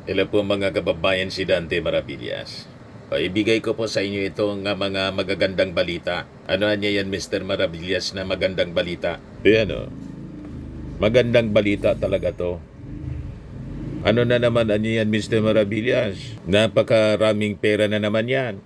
Hello po mga kababayan, si Dante Maravillas. Ibigay ko po sa inyo itong mga magagandang balita. Ano niya yan, Mr. Maravillas, na magandang balita? Ayan o. Magandang balita talaga to. Ano na naman yan, Mr. Maravillas? Napakaraming pera na naman yan.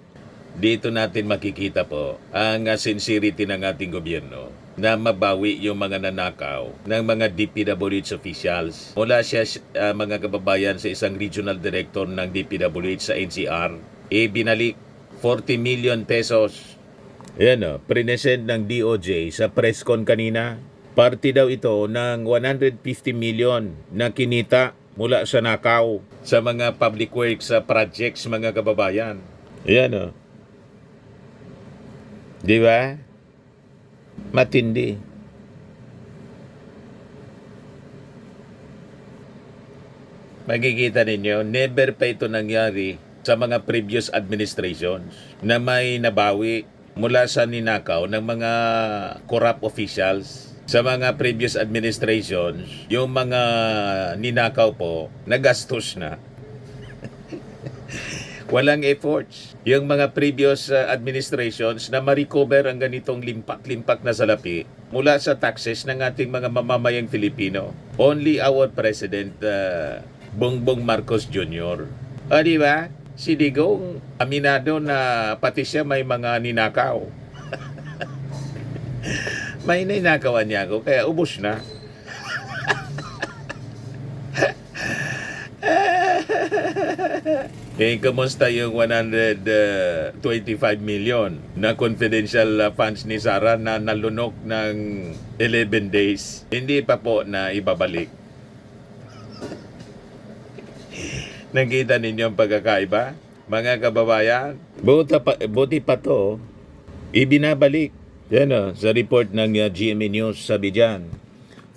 Dito natin makikita po ang sincerity ng ating gobyerno na mabawi yung mga nanakaw ng mga DPWH officials. Mula siya, mga kababayan, sa isang regional director ng DPWH sa NCR, binalik 40 million pesos. Ayan o, prinesent ng DOJ sa press con kanina. Parte daw ito ng 150 million na kinita mula sa nakaw sa mga public works projects, mga kababayan. Ayan o. Di ba? Matindi. Makikita ninyo, never pa ito nangyari sa mga previous administrations na may nabawi mula sa ninakaw ng mga corrupt officials. Sa mga previous administrations, yung mga ninakaw po, nagastos na. Walang efforts. Yung mga previous administrations na ma-recover ang ganitong limpak-limpak na salapi mula sa taxes ng ating mga mamamayang Filipino. Only our President Bongbong Marcos Jr. O di ba? Si Digong aminado na pati siya may mga ninakaw. May ninakawan niya ako kaya ubos na. Kamusta yung 125 million na confidential funds ni Sara na nalunok ng 11 days? Hindi pa po na ibabalik. Nakita ninyo ang pagkakaiba? Mga kababayan, buti pa to, ibinabalik. Yan o, sa report ng GMA News, sabi dyan,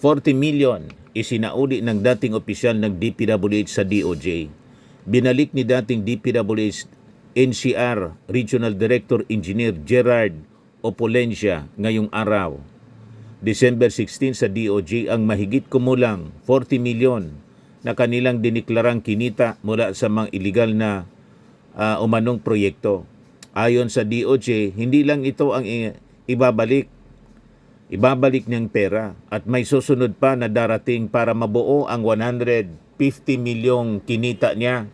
40 million isinauli ng dating opisyal ng DPWH sa DOJ. Binalik ni dating DPWH NCR Regional Director Engineer Gerard Opolencia ngayong araw. December 16 sa DOJ ang mahigit kumulang 40 million na kanilang diniklarang kinita mula sa mga illegal na umanong proyekto. Ayon sa DOJ, hindi lang ito ang ibabalik niyang pera at may susunod pa na darating para mabuo ang 150 milyong kinita niya.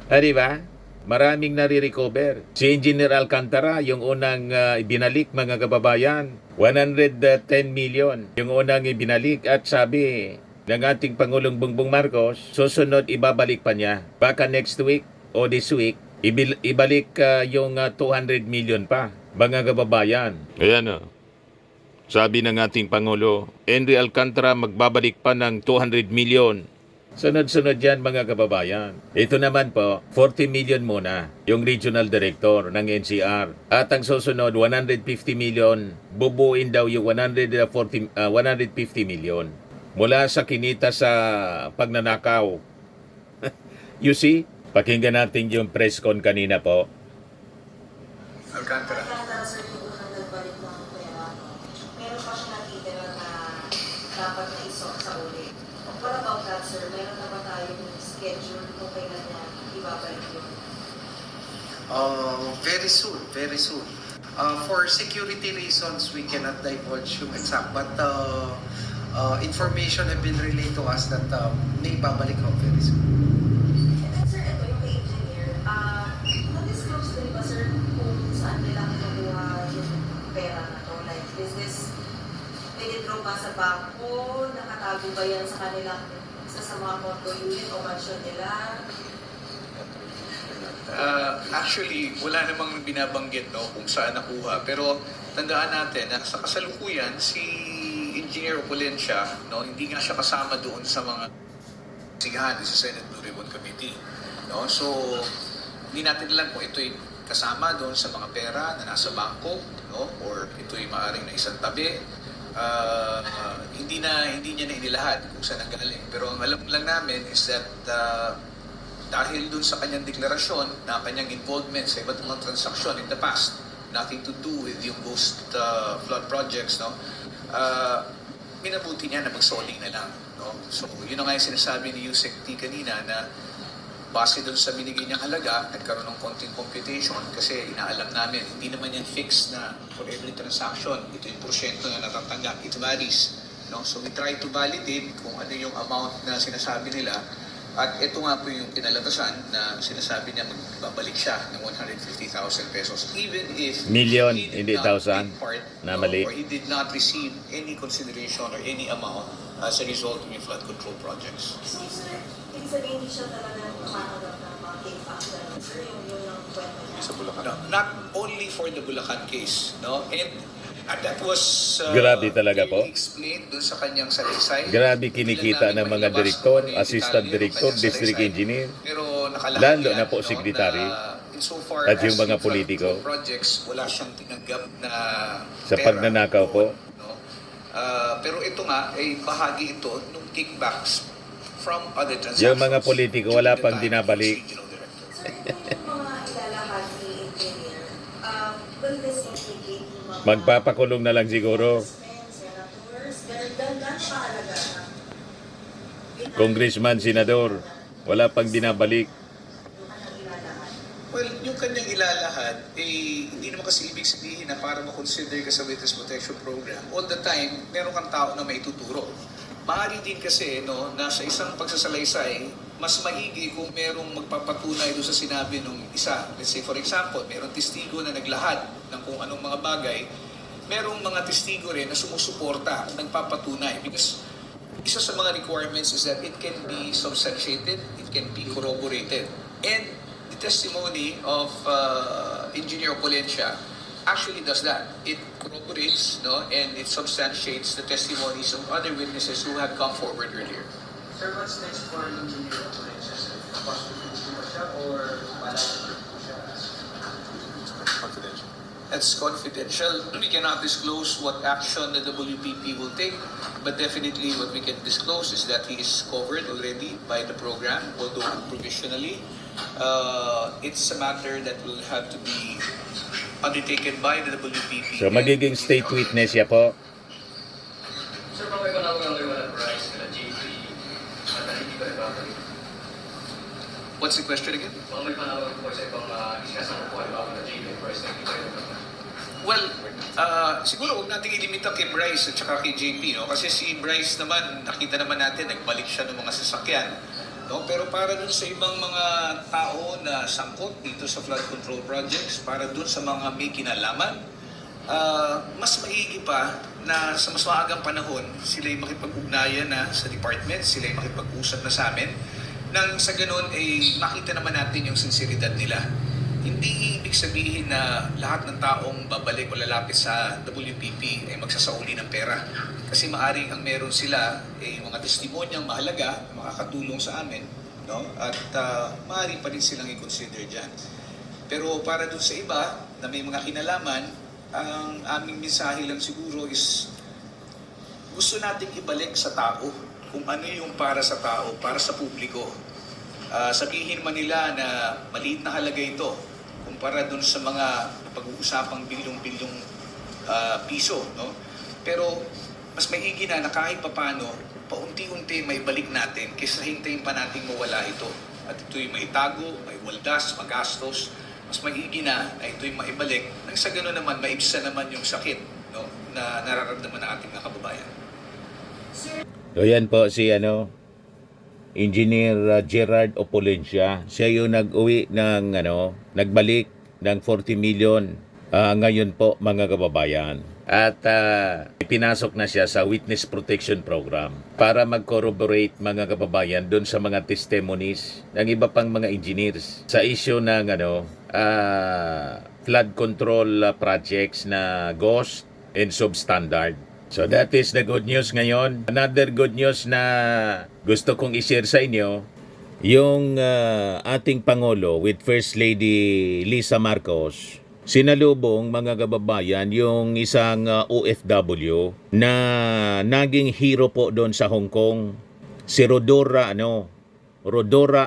Di ba? Maraming nare-recover. Si Engineer Alcantara, yung unang ibinalik, mga kababayan, 110 million. Yung unang ibinalik at sabi ng ating Pangulong Bongbong Marcos, susunod ibabalik pa niya. Baka next week o this week, ibalik yung 200 million pa, mga kababayan. Ayan o. Sabi ng ating Pangulo, Henry Alcantara magbabalik pa ng 200 million. Sunod-sunod yan, mga kababayan. Ito naman po, 40 million muna, yung regional director ng NCR. At ang susunod, 150 million, bubuin daw yung 150 million mula sa kinita sa pagnanakaw. You see? Pakinggan natin yung press con kanina po. Alcantara. Dapat na isok sa uli. What about that, sir? Meron na ba tayong schedule kung kailan niya ibabalik yun? Very soon, very soon. For security reasons, we cannot divulge yung exact, but information have been relayed to us that may babalik ho very soon. And then, sir, ito yung kay engineer. Na-disclose din ba, sir, kung saan nila kinukuha yung pera na to? Like, is this pinitro pa sa bangko? Nakatago ba yan sa kanilang isa sa mga konto unit o mansyon nila? Actually, wala namang binabanggit kung saan nakuha. Pero tandaan natin na sa kasalukuyan, si Engineer Opolencia, hindi nga siya kasama doon sa mga sigahan sa Senate Blue Ribbon Committee. So, hindi natin alam kung ito'y kasama doon sa mga pera na nasa bangko, or ito'y maaaring na isang tabi. Hindi niya na inilahat kung saan nanggaling. Pero ang alam lang namin is that dahil dun sa kanyang deklarasyon na kanyang involvement sa iba't mga transaksyon in the past, nothing to do with yung post flood projects, minabuti niya na mag-solling na lang. So, yun na nga yung sinasabi ni Yusek T kanina na base doon sa binigay niyang halaga, nagkaroon ng konting computation kasi inaalam namin, hindi naman yan fixed na for every transaction, ito yung porsyento na natatanggap, it varies. No? So we try to validate kung ano yung amount na sinasabi nila at ito nga po yung kinalabasan na sinasabi niya magbabalik siya ng 150,000 pesos even if Million, he did hindi not thousand, take part, na no, mali. or he did not receive any consideration or any amount as a result of yung flood control projects. So, sir, ibig sabihin hindi siya talaga tumatanggap ng mga take factor, sir, yung kwento niya. No, not only for the Bulacan case, no? And that was Grabe talaga po. clearly explained dun sa kanyang salaysay. Grabe kinikita ng mga direktor, assistant director, district engineer, Pero nakalahad lalo yan, na po no, secretary, na insofar at yung as mga flood politiko. control projects, wala siyang tinanggap na Sa pera pagnanakaw po. doon, no? Pero ito nga ay bahagi ito nung kickbacks from other transactions. Yung mga politiko, wala during the pang time he was binabalik. regional director. Sir, ito yung mga ilalahad ni engineer, will this implicate yung mga Magpapakulong na lang siguro. senators, ganun kahalaga na Congressman, senador, wala pang binabalik. yung kanyang ilalahad. Well, yung kanyang ilalahad, hindi naman kasi ibig sabihin na para makonsider ka sa Witness Protection Program, all the time, meron kang tao na may tuturo. Maaari din kasi, no, na sa isang pagsasalaysay, mas maigi kung merong magpapatunay doon sa sinabi ng isa. Let's say, for example, merong testigo na naglahad ng kung anong mga bagay, merong mga testigo rin na sumusuporta, nagpapatunay. Because isa sa mga requirements is that it can be substantiated, it can be corroborated. And the testimony of Engineer Polencia actually does that. It corroborates, no, and it substantiates the testimonies of other witnesses who have come forward earlier. Sir, what's next for engineer operations? Possibility mo siya or malaki po siya? Confidential. That's confidential. We cannot disclose what action the WPP will take, but definitely what we can disclose is that he is covered already by the program, although provisionally. It's a matter that will have to be undertaken by the WPP. So magiging state witness siya po. Sir, kung may panawag ang walang price na G3 at hindi pa nagpapalik. What's the question again? Kung may panawag po sa ibang iskasang po, halimbawa na G3 price na hindi pa nagpapalik. Well, siguro huwag natin ilimita kay Bryce at saka kay JP, no? Kasi si Bryce naman, nakita naman natin, nagbalik siya ng mga sasakyan. No? Pero para dun sa ibang mga tao na sangkot dito sa flood control projects, para dun sa mga may kinalaman, mas maigi pa na sa mas maagang panahon, sila'y makipag-ugnayan na sa department, sila'y makipag-usap na sa amin, nang sa ganun ay makita naman natin yung sinseridad nila. Hindi ibig sabihin na lahat ng taong babalik o lalapit sa WPP ay magsasauli ng pera. Kasi maaring ang meron sila ay mga testimonyang mahalaga, makakatulong sa amin, no? At maaari pa rin silang i-consider dyan. Pero para dun sa iba na may mga kinalaman, ang aming mensahe lang siguro is gusto nating ibalik sa tao kung ano yung para sa tao, para sa publiko. Sabihin man nila na maliit na halaga ito kumpara dun sa mga pag-uusapang bilyong-bilyong piso, no? Pero mas maigi na kahit papano, paunti-unti may balik natin kaysa hintayin pa natin mawala ito. At ito'y maitago, may waldas, magastos. Mas maigi na ito'y maibalik. Nang sa gano'n naman, maibsa naman yung sakit, no, na nararamdaman ng ating mga kababayan. So yan po si Engineer Gerard Opolencia. Siya yung nag-uwi ng nagbalik ng 40 million ngayon po mga kababayan. At pinasok na siya sa Witness Protection Program para mag-corroborate mga kababayan doon sa mga testimonies ng iba pang mga engineers sa issue ng flood control projects na ghost and substandard. So that is the good news ngayon. Another good news na gusto kong i-share sa inyo, yung ating Pangulo with First Lady Lisa Marcos, sinalubong mga kababayan yung isang OFW na naging hero po doon sa Hong Kong, si Rodora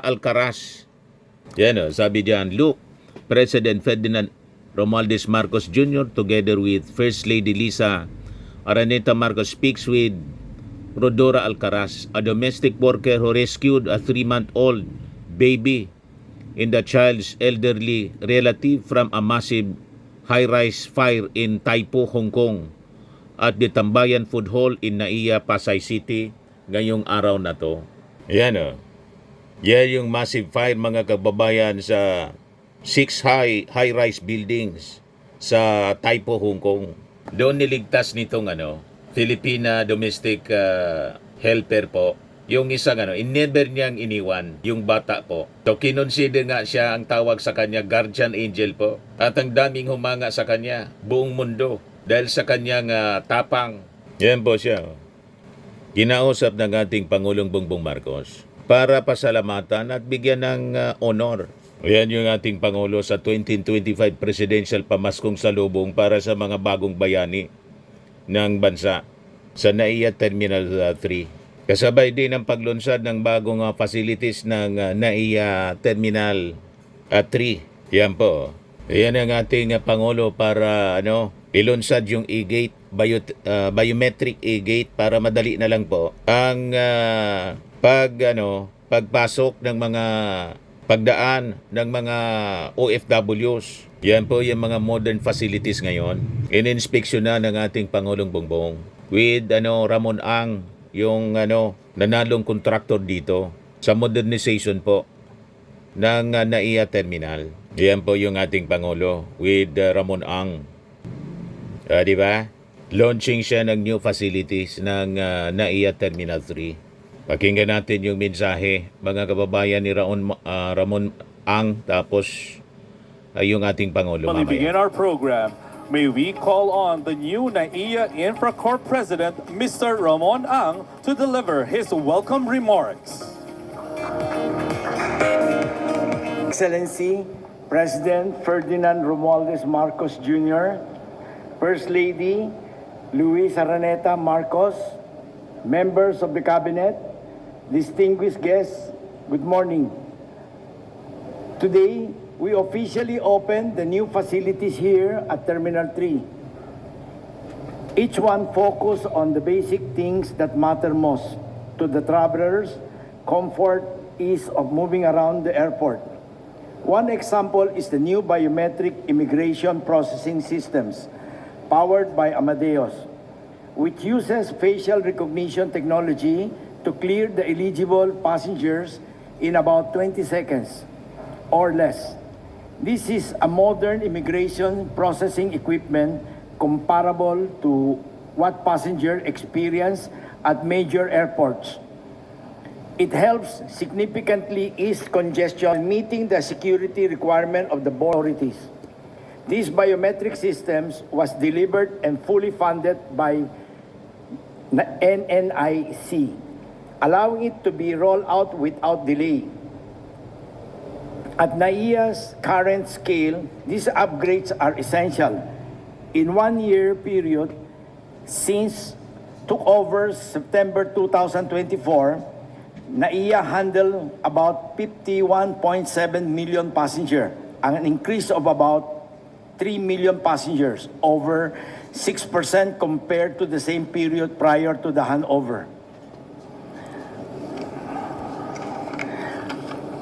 Alcaraz. Yan sabi diyan, look, President Ferdinand Romualdez Marcos Jr. together with First Lady Lisa Araneta Marcos speaks with Rodora Alcaraz, a domestic worker who rescued a 3-month-old baby in the child's elderly relative from a massive high-rise fire in Taipo, Hong Kong at the Tambayan Food Hall in Naiya, Pasay City ngayong araw na to. Yan o. Yan yung massive fire mga kababayan sa 6 high-rise buildings sa Taipo, Hong Kong. Doon niligtas nitong Filipina domestic helper po. Yung isang never niyang iniwan, yung bata po. So kinonsider nga siya ang tawag sa kanya guardian angel po. At ang daming humanga sa kanya, buong mundo. Dahil sa kanyang tapang. Yan po siya. Kinausap ng ating Pangulong Bongbong Marcos para pasalamatan at bigyan ng honor. Yan yung ating Pangulo sa 2025 Presidential Pamaskong Salubong para sa mga bagong bayani ng bansa sa Naiya Terminal 3. Kasabay din ang paglunsad ng bagong facilities ng Naiya Terminal 3. Yan po. Yan ang ating Pangulo para ilunsad yung e-gate, biometric e-gate para madali na lang po ang pagpasok ng mga pagdaan ng mga OFWs. Yan po yung mga modern facilities ngayon. In-inspeksyon na ng ating Pangulong Bongbong with Ramon Ang, yung nanalong contractor dito sa modernization po ng Naiya Terminal. Yan po yung ating Pangulo with Ramon Ang. Di ba? Launching siya ng new facilities ng Naiya Terminal 3. Pakinggan natin yung mensahe mga kababayan ni Ramon Ang, tapos yung ating Pangulo When we begin mamaya. our program, may we call on the new NAIA Infracorp President, Mr. Ramon Ang, to deliver his welcome remarks. Excellency, President Ferdinand Romualdez Marcos Jr., First Lady Luis Araneta Marcos, members of the Cabinet, distinguished guests, good morning. Today, we officially open the new facilities here at Terminal 3. Each one focus on the basic things that matter most to the travelers, comfort, ease of moving around the airport. One example is the new biometric immigration processing systems powered by Amadeus, which uses facial recognition technology to clear the eligible passengers in about 20 seconds or less. This is a modern immigration processing equipment comparable to what passengers experience at major airports. It helps significantly ease congestion, meeting the security requirement of the authorities. These biometric systems was delivered and fully funded by NNIC, allowing it to be rolled out without delay. At NAIA's current scale, these upgrades are essential. In 1 year period, since took over September 2024, NAIA handled about 51.7 million passengers, an increase of about 3 million passengers, over 6% compared to the same period prior to the handover.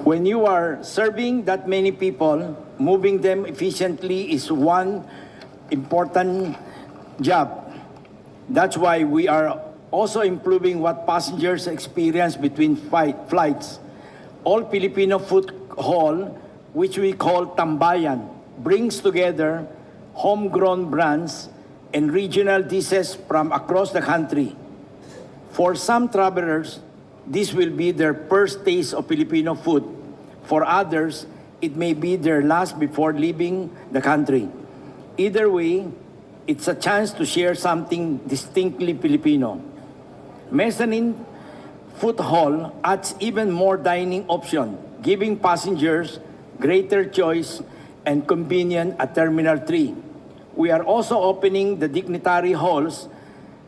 When you are serving that many people, moving them efficiently is one important job. That's why we are also improving what passengers experience between flights. All Filipino Food Hall, which we call Tambayan, brings together homegrown brands and regional dishes from across the country. For some travelers, this will be their first taste of Filipino food. For others, it may be their last before leaving the country. Either way, it's a chance to share something distinctly Filipino. Mezzanine Food Hall adds even more dining option, giving passengers greater choice and convenience at Terminal 3. We are also opening the dignitary halls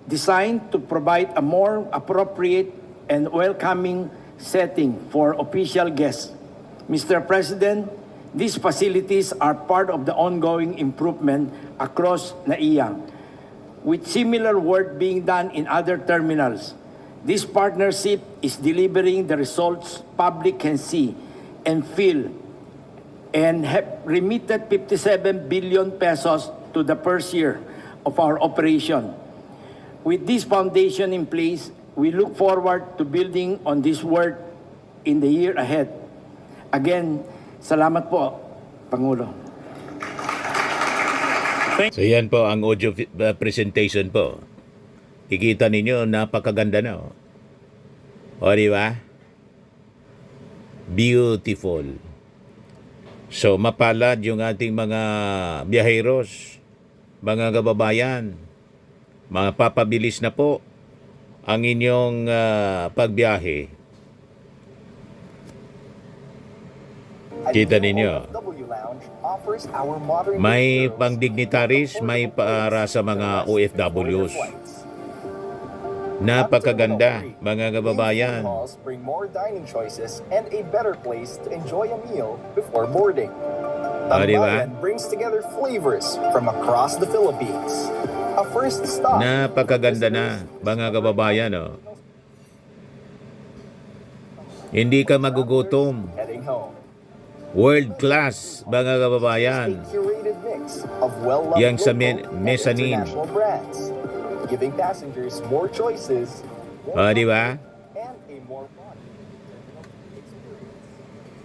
designed to provide a more appropriate and welcoming setting for official guests. Mr. President, these facilities are part of the ongoing improvement across NAIA, with similar work being done in other terminals. This partnership is delivering the results public can see and feel and have remitted 57 billion pesos to the first year of our operation. With this foundation in place, we look forward to building on this work in the year ahead. Again, salamat po, Pangulo. So yan po ang audio presentation po. Kikita ninyo, napakaganda na. O, di ba? Beautiful. So, mapalad yung ating mga biyaheros, mga kababayan. Mapapabilis na po ang inyong pagbiyahe. Kita ninyo. May pangdignitaries, may para sa mga OFWs. Napakaganda, mga kababayan. Bring more dining choices and a better place to enjoy a meal before boarding. Diba? Tambayan brings together flavors from across the Philippines. A first stop. Napakaganda na, mga kababayan. Oh. Hindi ka magugutom. Heading home. World class, mga kababayan. A curated mix of well-loved Yang sa local and mezzanine. international brands, giving passengers more choices, Di ba? and a more fun.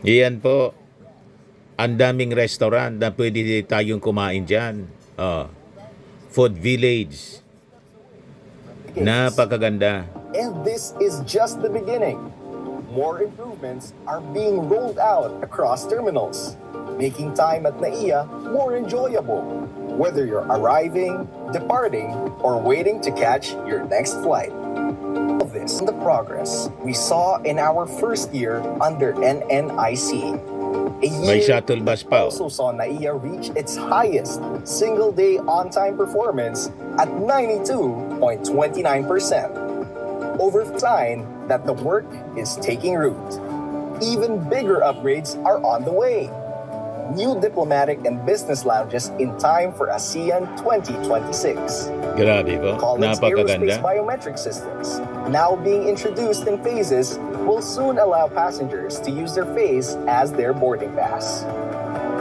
Iyan po. Ang daming restaurant na pwede tayong kumain dyan. Oh. Food Village. Napakaganda. And this is just the beginning. More improvements are being rolled out across terminals, making time at NAIA more enjoyable, whether you're arriving, departing, or waiting to catch your next flight. All of this and the progress we saw in our first year under NNIC. A May year shuttle bus pa. also saw NAIA reach its highest single-day on-time performance at 92.29%. Over sign that the work is taking root. Even bigger upgrades are on the way. New diplomatic and business lounges in time for ASEAN 2026. Grabe po. Collins Napakaganda. Aerospace biometric systems, now being introduced in phases, will soon allow passengers to use their face as their boarding pass.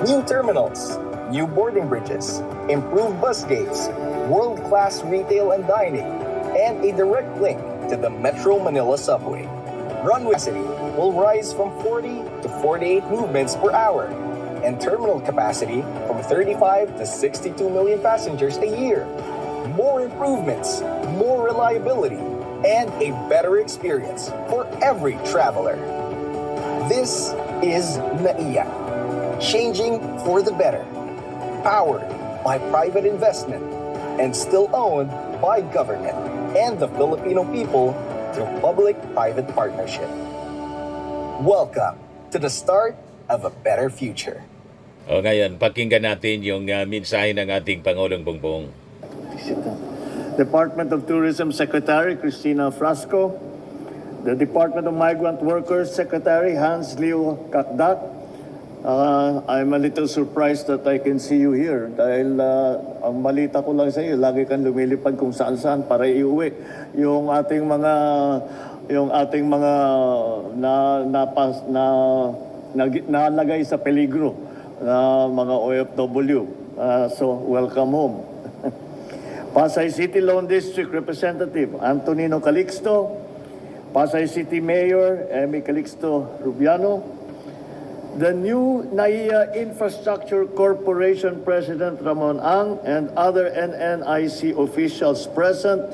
New terminals, new boarding bridges, improved bus gates, world-class retail and dining, and a direct link to the Metro Manila subway. Runway capacity will rise from 40 to 48 movements per hour, and terminal capacity from 35 to 62 million passengers a year. More improvements, more reliability, and a better experience for every traveler. This is NAIA, changing for the better, powered by private investment, and still owned by government and the Filipino people through public-private partnership. Welcome to the start of a better future. O ngayon, pakinggan natin yung mensahe ng ating Pangulong Bongbong. Department of Tourism Secretary Cristina Frasco, the Department of Migrant Workers Secretary Hans Leo Kakdak. I'm a little surprised that I can see you here dahil ang balita ko lang sa iyo, lagi kang lumilipad kung saan-saan para iuwi yung ating mga nalagay sa peligro na mga OFW. So welcome home. Pasay City Lone District Representative Antonino Calixto, Pasay City Mayor Emmy Calixto Rubiano, the new NAIA Infrastructure Corporation President Ramon Ang, and other NNIC officials present.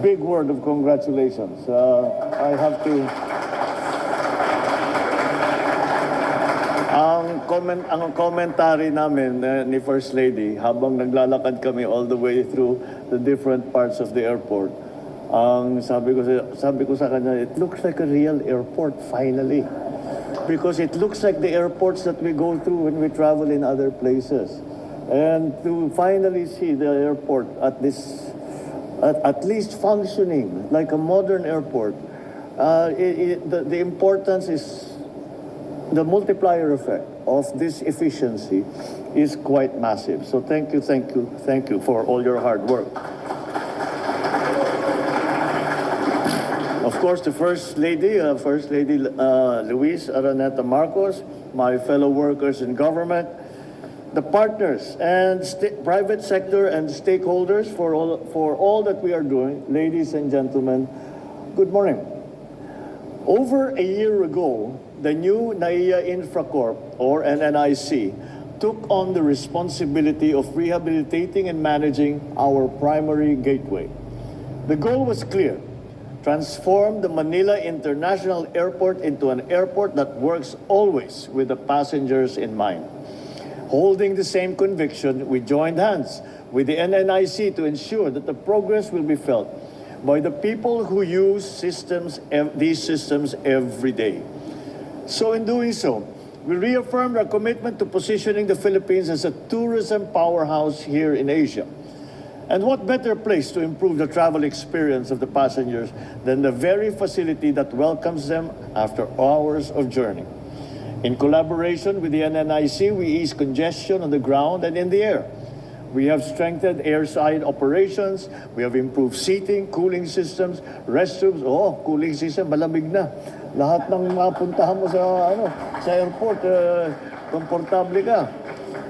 Big word of congratulations. I have to... Ang commentary namin ni First Lady habang naglalakad kami all the way through the different parts of the airport, ang sabi ko sa kanya, it looks like a real airport finally. Because it looks like the airports that we go through when we travel in other places. And to finally see the airport at least functioning like a modern airport, the importance is, the multiplier effect of this efficiency is quite massive. So thank you for all your hard work. Of course, the First Lady, Luis Araneta Marcos, my fellow workers in government, the partners and private sector and stakeholders for all that we are doing. Ladies and gentlemen, good morning. Over a year ago, the new NAIA Infracorp, or NNIC, took on the responsibility of rehabilitating and managing our primary gateway. The goal was clear: transform the Manila International Airport into an airport that works always with the passengers in mind. Holding the same conviction, we joined hands with the NNIC to ensure that the progress will be felt by the people who use these systems every day. So in doing so, we reaffirmed our commitment to positioning the Philippines as a tourism powerhouse here in Asia. And what better place to improve the travel experience of the passengers than the very facility that welcomes them after hours of journey. In collaboration with the NNIC, we ease congestion on the ground and in the air. We have strengthened airside operations. We have improved seating, cooling systems, restrooms. Oh, cooling system, malamig na. Lahat ng mapuntahan mo sa airport, komportable ka.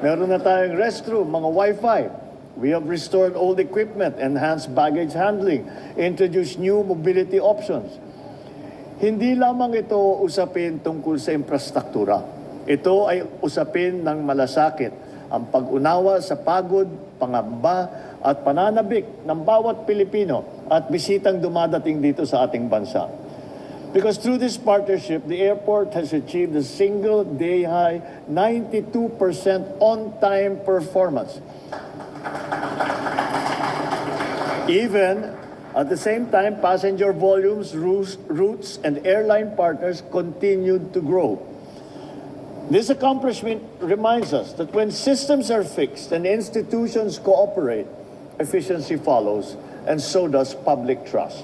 Meron na tayong restroom, mga Wi-Fi. We have restored old equipment, enhanced baggage handling, introduced new mobility options. Hindi lamang ito usapin tungkol sa infrastruktura. Ito ay usapin ng malasakit, ang pag-unawa sa pagod, pangamba at pananabik ng bawat Pilipino at bisitang dumadating dito sa ating bansa. Because through this partnership, the airport has achieved a single-day high 92% on-time performance. Even at the same time, passenger volumes, routes, and airline partners continued to grow. This accomplishment reminds us that when systems are fixed and institutions cooperate, efficiency follows, and so does public trust.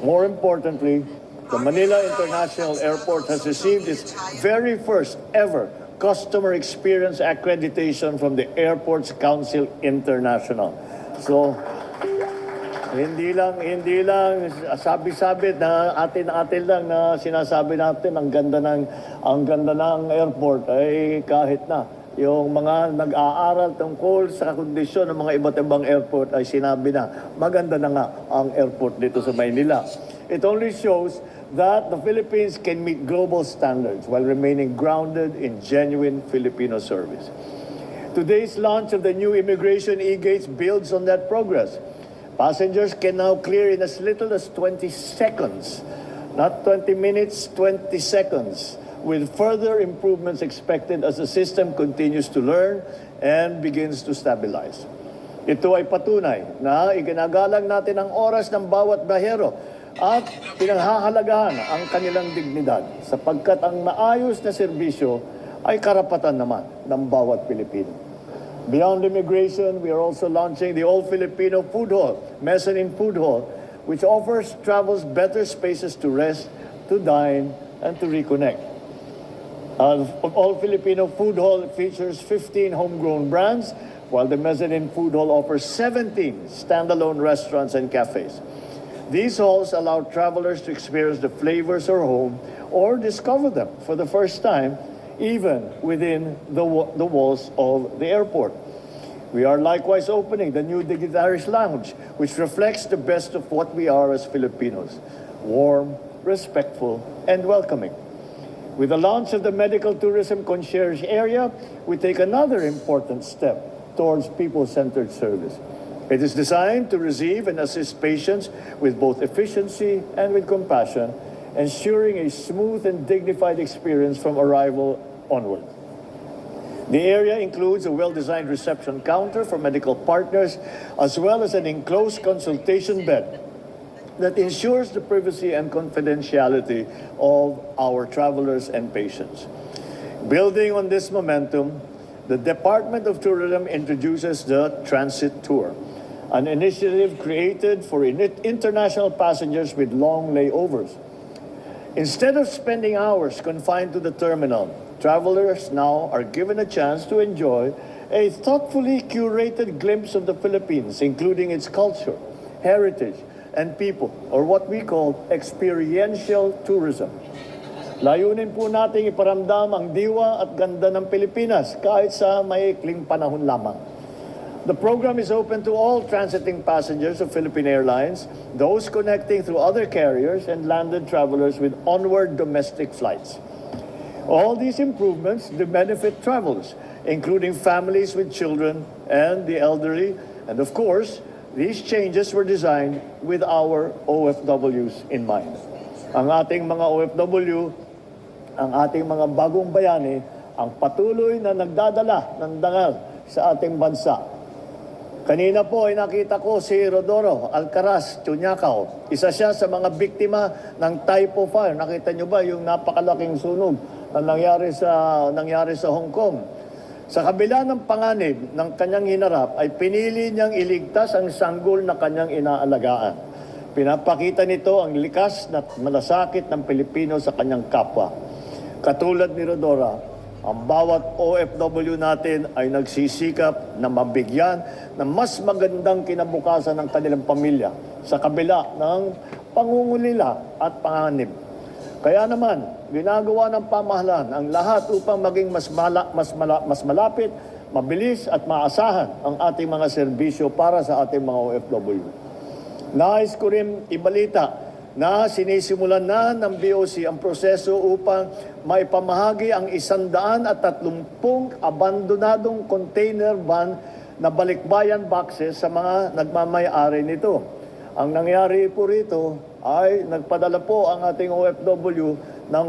More importantly, the Manila International Airport has received its very first ever customer experience accreditation from the Airports Council International. So, hindi lang sabi-sabi na atin lang na sinasabi natin ang ganda ng airport ay kahit na yung mga nag-aaral tungkol sa kondisyon ng mga iba't ibang airport ay sinabi na maganda na nga ang airport dito sa Maynila. It only shows that the Philippines can meet global standards while remaining grounded in genuine Filipino service. Today's launch of the new immigration e-gates builds on that progress. Passengers can now clear in as little as 20 seconds, not 20 minutes, 20 seconds, with further improvements expected as the system continues to learn and begins to stabilize. Ito ay patunay na iginagalang natin ang oras ng bawat bahero at pinanghahalagahan ang kanilang dignidad sapagkat ang maayos na serbisyo ay karapatan naman ng bawat Pilipino. Beyond immigration, we are also launching the All-Filipino Food Hall, Mezzanine Food Hall, which offers travelers better spaces to rest, to dine, and to reconnect. All-Filipino Food Hall features 15 homegrown brands, while the Mezzanine Food Hall offers 17 standalone restaurants and cafes. These halls allow travelers to experience the flavors of home or discover them for the first time, even within the walls of the airport. We are likewise opening the new Dignitaries Lounge, which reflects the best of what we are as Filipinos: warm, respectful, and welcoming. With the launch of the Medical Tourism Concierge area, we take another important step towards people-centered service. It is designed to receive and assist patients with both efficiency and with compassion, ensuring a smooth and dignified experience from arrival onward. The area includes a well-designed reception counter for medical partners, as well as an enclosed consultation bed that ensures the privacy and confidentiality of our travelers and patients. Building on this momentum, the Department of Tourism introduces the Transit Tour, an initiative created for international passengers with long layovers. Instead of spending hours confined to the terminal, travelers now are given a chance to enjoy a thoughtfully curated glimpse of the Philippines, including its culture, heritage, and people, or what we call experiential tourism. Layunin po nating iparamdam ang diwa at ganda ng Pilipinas kahit sa maikling panahon lamang. The program is open to all transiting passengers of Philippine Airlines, those connecting through other carriers, and landed travelers with onward domestic flights. All these improvements do benefit travelers, including families with children and the elderly, and of course, these changes were designed with our OFWs in mind. Ang ating mga OFW, ang ating mga bagong bayani, ang patuloy na nagdadala ng dangal sa ating bansa. Kanina po ay nakita ko si Rodoro Alcaraz Chunyakaw. Isa siya sa mga biktima ng Taipo Fire. Nakita nyo ba yung napakalaking sunog na nangyari sa Hong Kong? Sa kabila ng panganib ng kanyang hinarap ay pinili niyang iligtas ang sanggol na kanyang inaalagaan. Pinapakita nito ang likas na malasakit ng Pilipino sa kanyang kapwa. Katulad ni Rodora, ang bawat OFW natin ay nagsisikap na mabigyan ng mas magandang kinabukasan ng kanilang pamilya sa kabila ng pangungulila at panganib. Kaya naman, ginagawa ng pamahalaan ang lahat upang maging mas malapit, mabilis at maasahan ang ating mga serbisyo para sa ating mga OFW. Nais ko rin ibalita na sinisimulan na ng BOC ang proseso upang maipamahagi ang 130 abandonadong container van na balikbayan boxes sa mga nagmamay-ari nito. Ang nangyari po rito ay nagpadala po ang ating OFW ng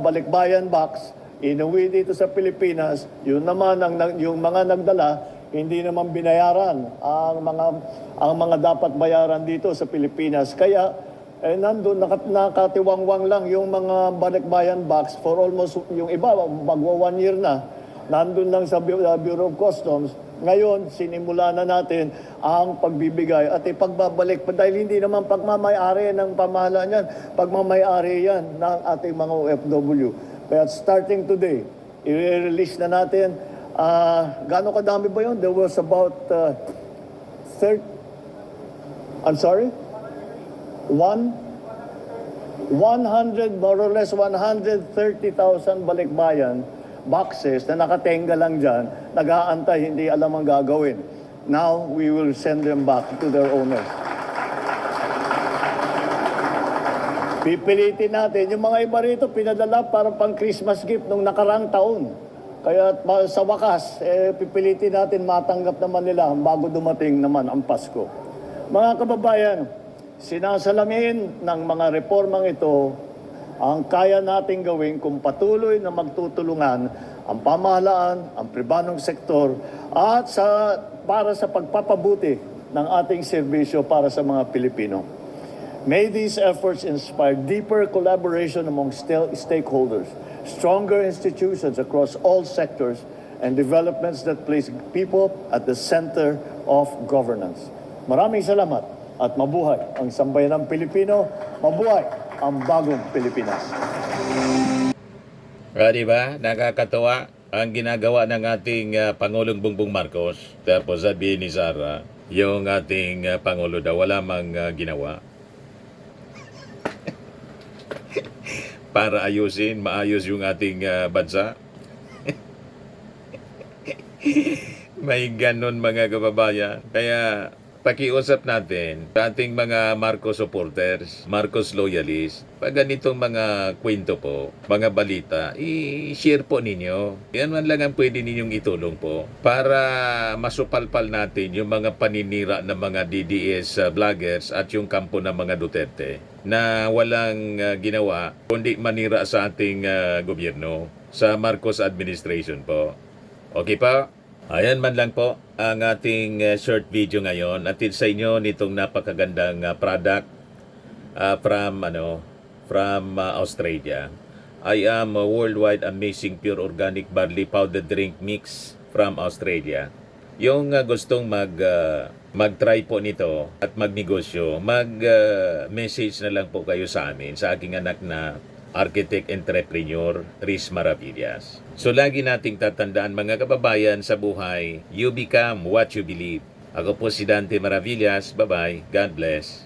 balikbayan box, inuwi dito sa Pilipinas. Yun naman yung mga nagdala, hindi naman binayaran ang mga dapat bayaran dito sa Pilipinas. Kaya nandun nakatiwangwang lang yung mga balikbayan box for almost yung iba magwa 1 year na. Nandun lang sa Bureau of Customs. Ngayon, sinimula na natin ang pagbibigay at ipagbabalik dahil hindi naman pagmamayari ng pamahalaan yan, pagmamayari yan ng ating mga OFW. Kaya starting today, i-release na natin, gaano kadami ba yun? There was about 100 more or less 130,000 balikbayan boxes na nakatenga lang dyan, nag-aantay, hindi alam ang gagawin. Now, we will send them back to their owners. Pipilitin natin. Yung mga iba rito, pinadala para pang Christmas gift nung nakarang taon. Kaya sa wakas, pipilitin natin matanggap naman nila bago dumating naman ang Pasko. Mga kababayan, sinasalamin ng mga reformang ito ang kaya nating gawin kung patuloy na magtutulungan ang pamahalaan, ang pribadong sektor at para sa pagpapabuti ng ating serbisyo para sa mga Pilipino. May these efforts inspire deeper collaboration among stakeholders, stronger institutions across all sectors, and developments that place people at the center of governance. Maraming salamat at mabuhay ang sambayanang Pilipino, mabuhay ang bagong Pilipinas. Diba? Nakakatawa ang ginagawa ng ating Pangulong Bongbong Marcos. Tapos sabihin ni Sara, yung ating Pangulo daw wala mang ginawa. Para maayos yung ating bansa. May ganon mga kababayan. Kaya pakiusap natin sa ating mga Marcos supporters, Marcos loyalists, pag ganitong mga kwento po, mga balita, i-share po ninyo. Yan man lang ang pwede ninyong itulong po para masupalpal natin yung mga paninira ng mga DDS vloggers at yung kampo ng mga Duterte na walang ginawa kundi manira sa ating gobyerno, sa Marcos administration po. Okay pa? Ayan man lang po ang ating short video ngayon. Atid sa inyo nitong napakagandang product from Australia. I am a worldwide amazing pure organic barley powder drink mix from Australia. Yung gustong mag-try po nito at magnegosyo, mag-message na lang po kayo sa amin, sa aking anak na architect entrepreneur Riz Maravillas. So lagi nating tatandaan mga kababayan sa buhay, you become what you believe. Ako po si Dante Maravillas. Bye-bye. God bless.